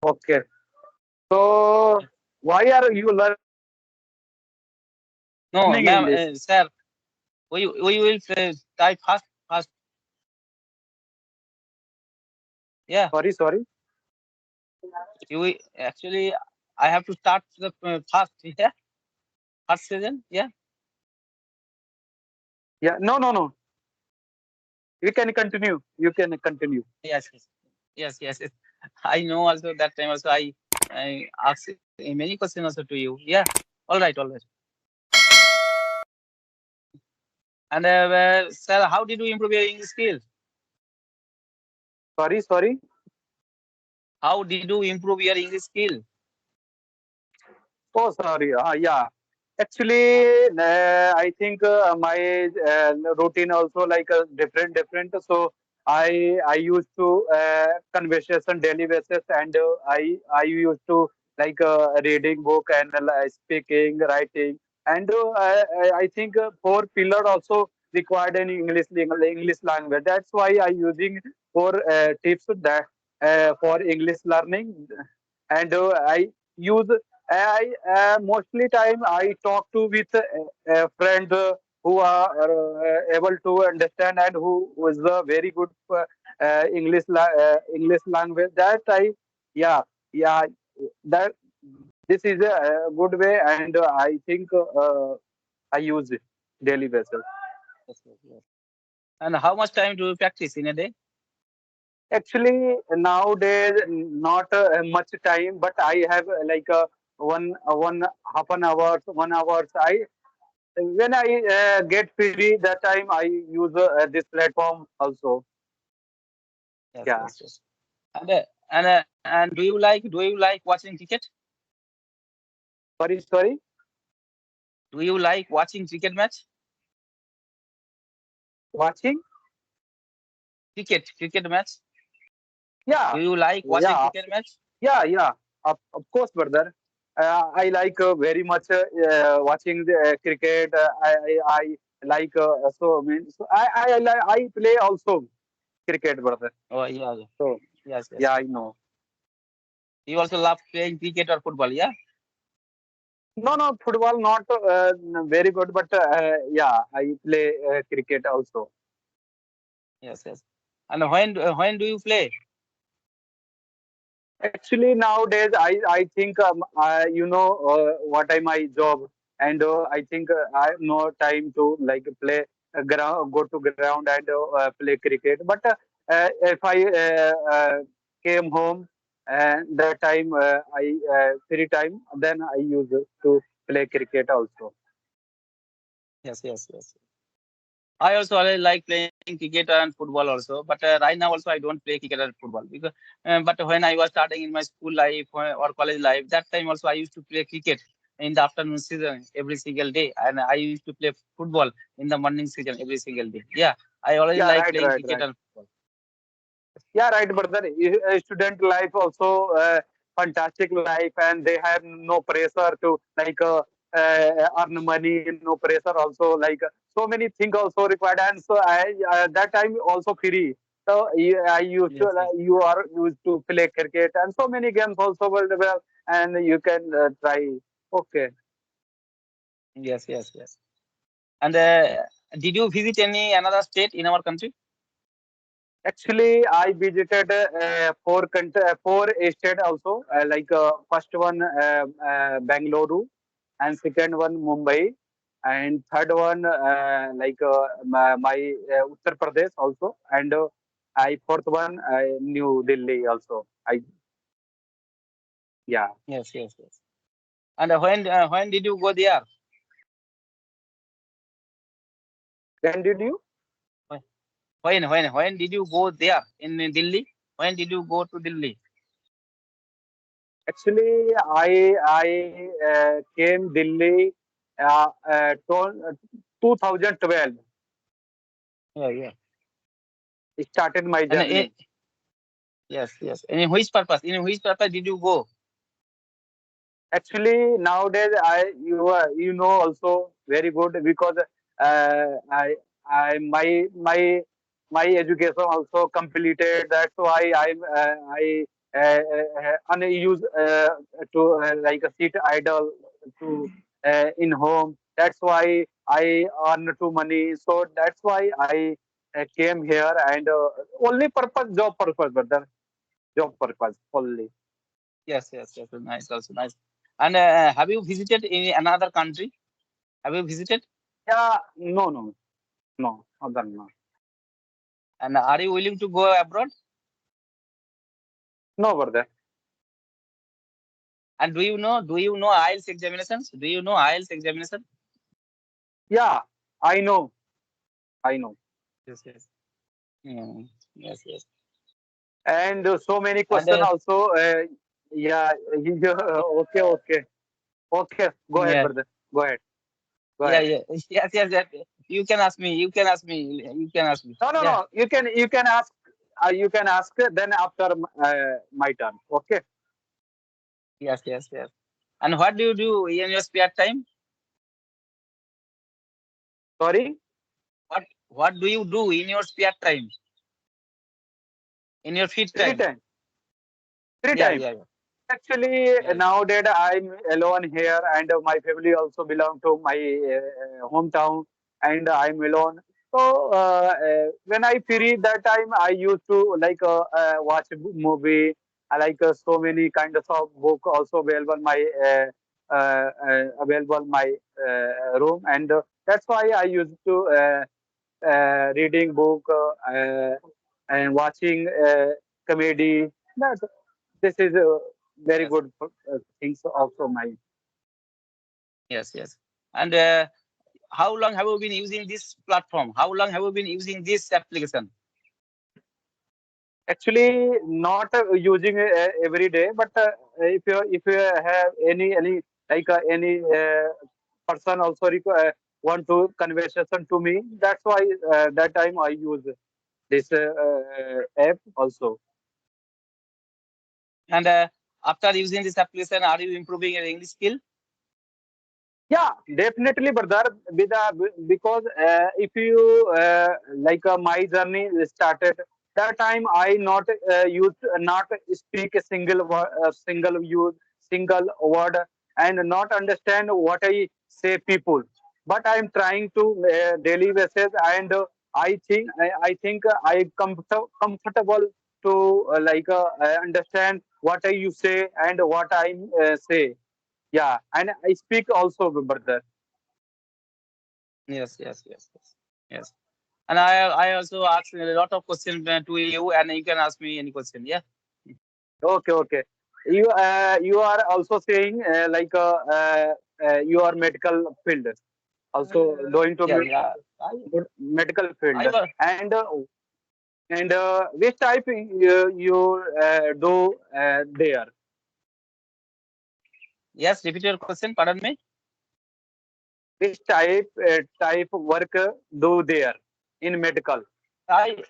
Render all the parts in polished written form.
Okay. So why are you learning English? No, ma'am, sir, we will type fast, fast. Yeah, Sorry, sorry. you actually, I have to start the fast. Yeah, first season. Yeah, Yeah, no, no, no. You can continue. You can continue. yes, yes, yes, yes, yes. I know also that time also I asked many questions also to you. Yeah, all right, all right. And sir, how did you improve your English skills? Sorry, sorry. How did you improve your English skill? Oh, sorry. Yeah. Actually, I think my routine also like different. So I used to conversation daily basis, and I used to like reading book and speaking, writing, and I think four pillar also required in English language. That's why I using four tips that for English learning, and I use I mostly time I talk to with friends who are able to understand and who is a very good English language. That I yeah yeah that this is a good way, and I think I use it daily basis. Yes, yes, yes. And how much time do you practice in a day? Actually, nowadays not much time, but I have like one half an hour, 1 hour. I when I get free, that time I use this platform also. Yes, Yeah. yes, yes. And do you like watching cricket? Sorry, sorry. Do you like watching cricket match? Watching? Cricket match? Yeah, Do you like watching yeah, cricket match? yeah. Of course, brother. I like very much watching the cricket. I like so I play also cricket, brother. Oh yeah, yeah. So Yes, yes. yeah, I know. You also love playing cricket or football, yeah? No, no, football not very good, but yeah, I play cricket also. Yes, yes. And when do you play? Actually, nowadays I think what I my job, and I think I have no time to like play ground, go to ground and play cricket. But if I came home and that time I free time, then I use it to play cricket also. Yes, yes, yes. I also always like playing cricket and football also, but right now also I don't play cricket and football because. But when I was starting in my school life or college life, that time also I used to play cricket in the afternoon season every single day, and I used to play football in the morning season every single day. Yeah, I always Yeah, like right, playing right, cricket right. and football. Yeah, right, brother. Student life also fantastic life, and they have no pressure to like earn money. No pressure also like so many things also required, and so I that time also free. So I used to Yes, yes, you are used to play cricket and so many games also well, and you can try. Okay. yes, yes, yes. And did you visit any another state in our country? Actually, I visited four state also. Like first one Bangalore, and second one Mumbai, and third one like my Uttar Pradesh also, and I fourth one New Delhi also. I yeah. Yes, yes, yes. And when did you go there? When did you? When when did you go there in Delhi? When did you go to Delhi? Actually, I came Delhi 2012. Yeah, yeah. Started my And journey. yes, yes. And in which purpose? In which purpose did you go? Actually, nowadays you know also very good because I my education also completed. That's why unused to like a sit idle to in home. That's why I earn too money. So that's why I came here and only purpose job purpose, brother. Job purpose only. Yes, yes, yes. Nice, also nice. And have you visited in another country? Have you visited? Yeah, no, other no, And are you willing to go abroad? no, brother. And do you know IELTS examinations? Do you know IELTS examination? Yeah, I know, I know. Yes, yes. Mm, yes, yes. And so many And question also. Yeah, okay, okay, okay. Go ahead, yeah, brother. Go ahead. Go yeah, ahead. yeah. Yes, yes, yes. You can ask me. You can ask me. You can ask me. No, no, Yeah. no. You can ask. You can ask. Then after my turn. Okay. Yes, yes, yes. And what do you do in your spare time? Sorry. What do you do in your spare time? In your free Three time? time. Three Yeah, time. yeah, yeah. Actually, Yeah, nowadays I'm alone here, and my family also belong to my hometown, and I'm alone. So when I free that time, I used to like watch a movie. I like so many kinds of book also available my available my room, and that's why I used to reading book and watching comedy. That's this is a very yes, good things also my. yes, yes. And how long have you been using this platform? How long have you been using this application? Actually not using every day, but if you have any like any person also want to conversation to me, that's why that time I use this app also. And after using this application, are you improving your English skill? Yeah, definitely, brother. Because if you like my journey started that time, I not used not speak a single use single word and not understand what I say people. But I am trying to daily basis, and I think comfortable to understand what you say and what I say. Yeah, and I speak also, brother. Yes, yes, yes, yes, yes. And I also ask a lot of questions to you, and you can ask me any question. Yeah. Okay, okay. You are also saying you are medical field, also going to Yeah, yeah. medical field, I was and which type you do there? yes. Repeat your question. Pardon me. Which type work do there in medical? I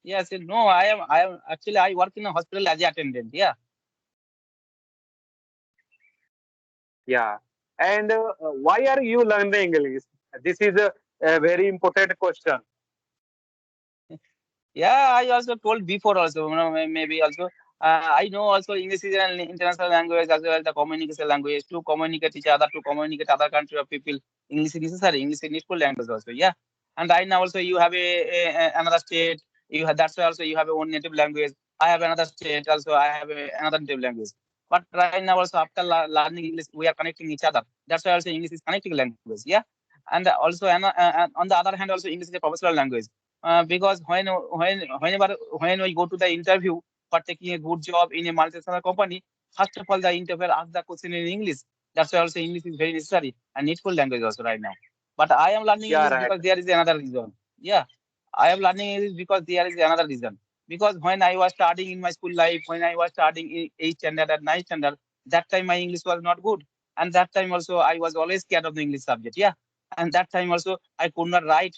yes. No, I am actually I work in a hospital as a attendant. Yeah. Yeah, and why are you learning English? This is a very important question. Yeah, I also told before also, maybe also. I know also English is an international language as well, the communication language to communicate each other, to communicate other country of people. English is necessary. English is needful language also. Yeah. And right now also you have another state. You have that's why also you have your own native language. I have another state also. I have another native language. But right now also after learning English, we are connecting each other. That's why also English is connecting language. Yeah. And also on the other hand also English is a professional language because whenever we go to the interview for taking a good job in a multinational company, first of all the interviewer asks the question in English. That's why also English is very necessary and needful language also right now. But I am learning Yeah, English right. because there is another reason. Yeah, I am learning English because there is another reason. Because when I was studying in my school life, when I was studying in 8th standard and 9th standard, that time my English was not good. And that time also I was always scared of the English subject. Yeah. And that time also I could not write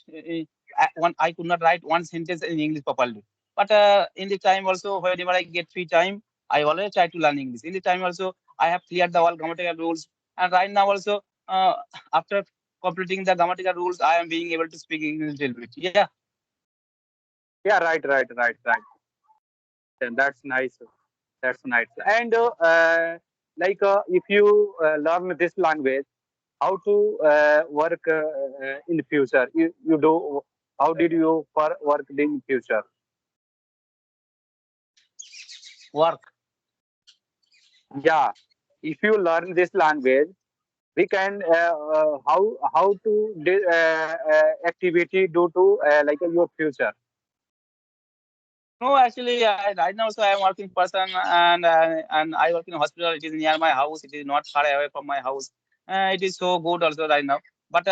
I could not write one sentence in English properly. But in the time also, whenever I get free time, I always try to learn English. In the time also, I have cleared the all grammatical rules, and right now also, after completing the grammatical rules, I am being able to speak English a little bit. Yeah, Yeah, right, right, right, right. And that's nice. That's nice. And if you learn this language, how to work in future? You do. How did you work in future? Work. Yeah, if you learn this language, we can how to activity due to your future. No, actually, right now also I am working person, and I work in a hospital. It is near my house. It is not far away from my house. It is so good also right now. But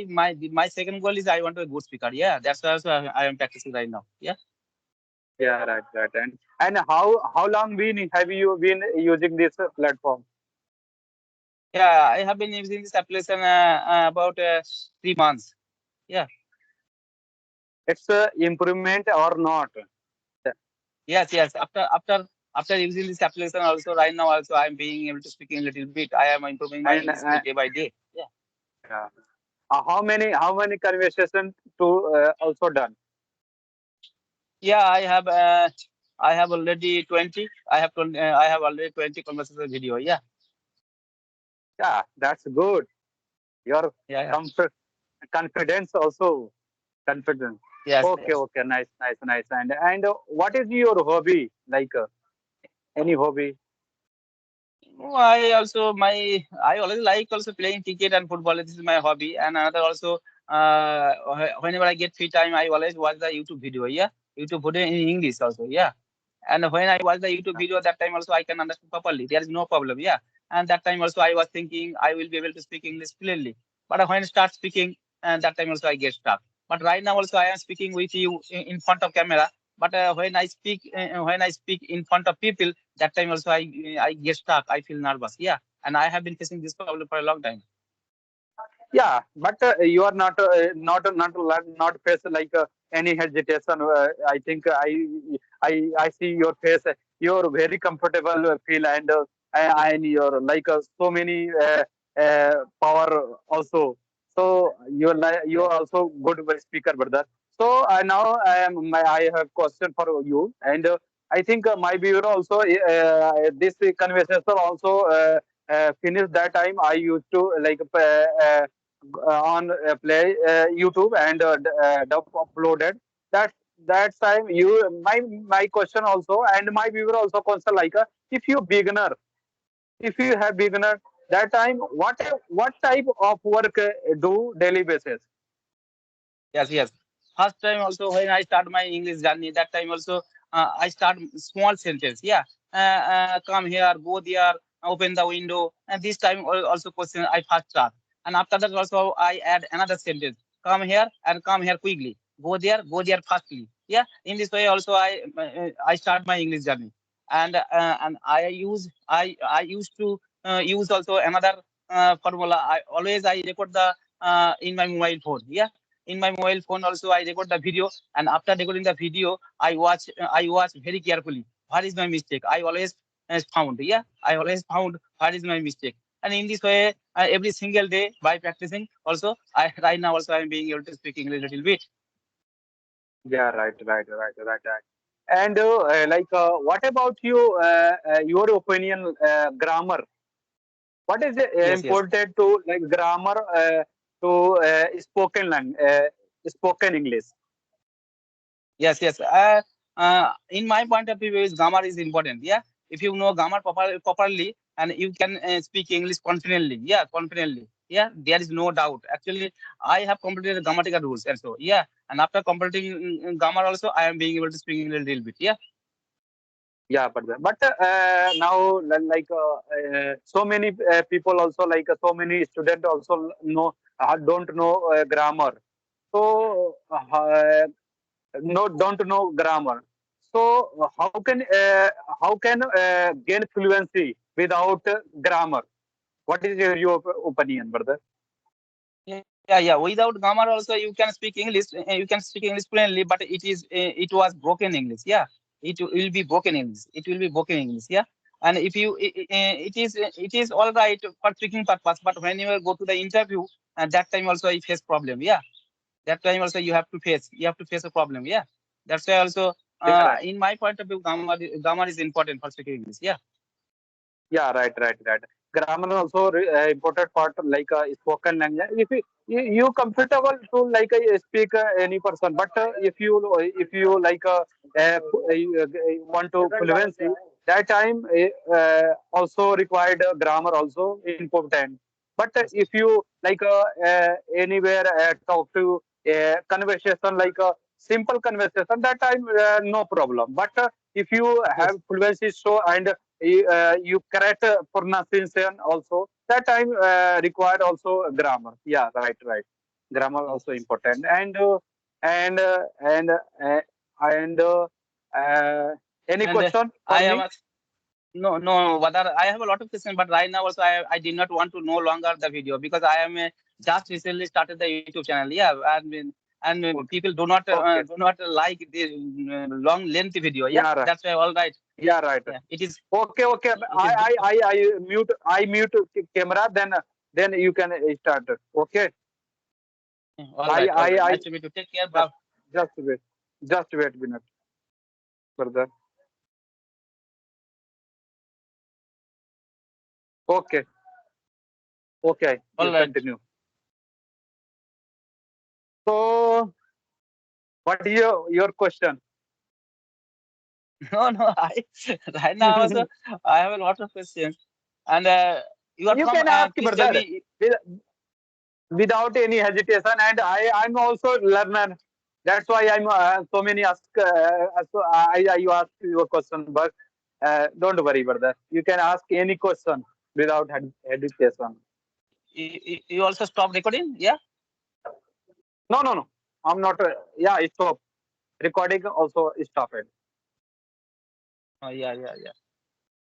my second goal is I want to be a good speaker. Yeah, that's why also I am practicing right now. Yeah, Yeah, right, right. And how long have you been using this platform? yeah. I have been using this application about 3 months. Yeah, It's a improvement or not? yes, yes. After using this application also right now also I am being able to speak a little bit. I am improving my And English skill day by day. Yeah. yeah. How many conversations to also done? Yeah, I have already 20. I have already 20 conversation video. Yeah. Yeah, that's good. Your Yeah, yeah. comfort, confidence also confidence. Yes, Okay, yes. okay, nice, nice, nice. And what is your hobby? Any hobby? No, I always like also playing cricket and football. This is my hobby. And another also whenever I get free time, I always watch the YouTube video. Yeah. YouTube video in English also. Yeah. And when I watch the YouTube video, that time also I can understand properly. There is no problem. Yeah. And that time also I was thinking I will be able to speak English clearly. But when I start speaking, and that time also I get stuck. But right now also I am speaking with you in front of camera. But when I speak in front of people, that time also I get stuck. I feel nervous. Yeah. And I have been facing this problem for a long time. Yeah, but you are not face any hesitation. I think I see your face. You're very comfortable feel and you're so many power also. So you're also good speaker, brother. So now I have question for you, and I think my viewer also this conversation also finished that time. I used to on play YouTube and uploaded. That that time you my question also and my viewer also concern if you beginner, if you have beginner, that time what type of work do daily basis? Yes, yes. First time also when I start my English journey, that time also I start small sentence. Yeah, come here, go there, open the window, and this time also question I first start, and after that also I add another sentence. Come here and come here quickly. Go there fastly. Yeah, in this way also I start my English journey, and I used to use also another formula. I record the in my mobile phone. Yeah, in my mobile phone also I record the video, and after recording the video I watch very carefully what is my mistake. I always I always found what is my mistake. And in this way every single day by practicing also I right now also I am being able to speak English a little bit. Yeah, right. And what about you? Your opinion, grammar. What is Yes, yes. important to grammar to spoken English? Yes, yes. In my point of view, is grammar is important. Yeah, if you know grammar properly, and you can speak English confidently. Yeah, confidently. Yeah, there is no doubt. Actually, I have completed grammatical rules also. Yeah, and after completing grammar also, I am being able to speak English a little bit. Yeah. Yeah, but now so many people also so many students also know don't know grammar. So no don't know grammar. So how can gain fluency without grammar? What is your opinion, brother? Yeah, yeah. Without grammar, also you can speak English. You can speak English fluently, but it was broken English. Yeah, will be broken English. It will be broken English. Yeah, and if you it is all right for speaking purpose, but when you go to the interview, and that time also you face problem. Yeah, that time also you have to face a problem. Yeah, that's why also. Yeah, right. in my point of view, grammar is important for speaking English. Yeah. Yeah, right, right, right. Grammar also important part like spoken language. If you comfortable to like speak any person, but if you like want to fluency, that time also required grammar also important. But if you like anywhere talk to conversation like a simple conversation, that time no problem. But if you have Yes. fluency so and you correct pronunciation also that time required also grammar. Yeah, right, right. Grammar Yes. also Yes. important and and uh, and any And question I for have me? a no, whether I have a lot of questions, but right now also I did not want to no longer the video because I am just recently started the YouTube channel. Yeah, and Okay, people okay. do not like the long lengthy video. Yeah, Yeah, right. that's why all right. Yeah, right. Yeah, it is Okay, okay. it is good. I mute camera. Then you can start. Okay. All right, all right. I Nice to meet you. Take care. just Bye. just wait. Just wait a minute, brother. Okay, okay. All You right. continue. So, what is your question? No, no. I right now also I have a lot of questions, and you are You from. can ask, Please tell brother, me. with- without any hesitation. And I'm also learner. That's why I'm so many ask. So I you ask your question, but don't worry, brother. You can ask any question without hesitation. You also stop recording. Yeah. No, no, no. I'm not. Yeah, stop. Recording also stop it. Oh, yeah, yeah, yeah.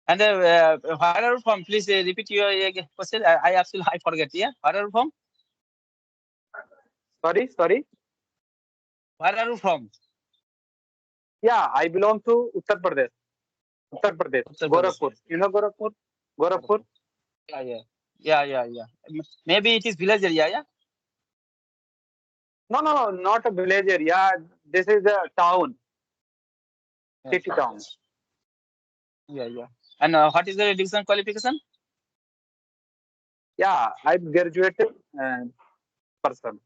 And where are you from? Please repeat your question. I absolutely I forget. Yeah, where are you from? Sorry, sorry. Where are you from? Yeah, I belong to Uttar Pradesh. Uttar Pradesh, Uttar Pradesh. Gorakhpur. Yes. You know Gorakhpur? Gorakhpur? Yeah, yeah, yeah, yeah, yeah. Maybe it is village area. Yeah. No, no, no, not a village area. This is a town, Yes, city yes, town. yes. Yeah, yeah. And what is the education qualification? Yeah, I'm graduated person.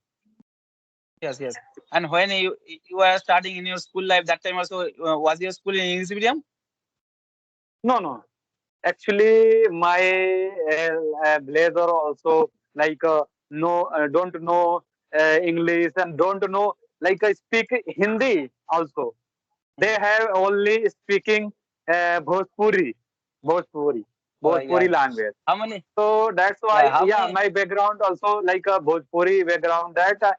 Yes, yes. And when you were starting in your school life, that time also was your school in English medium? No, no. Actually, my blazer also like no, don't know English and don't know like I speak Hindi also. They Mm. have only speaking Bhojpuri, Bhojpuri, Oh, yeah. Bhojpuri language. How many? So that's why, Yeah, how yeah, many? my background also like a Bhojpuri background that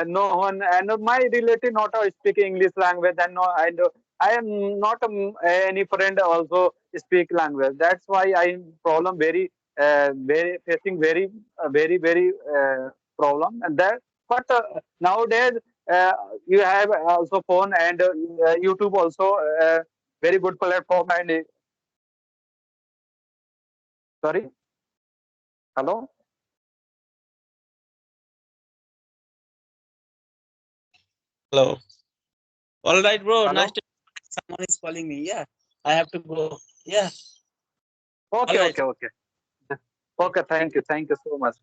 no one and my relative not speak English language and no and I am not any friend also speak language. That's why I am problem very facing very problem and that. But nowadays uh, you have also phone and YouTube also very good platform and sorry, hello, Hello. All right, bro. Nice hello. to someone is calling me. Yeah. I have to go. Yeah. All Okay, right. okay, okay. Okay, thank you so much.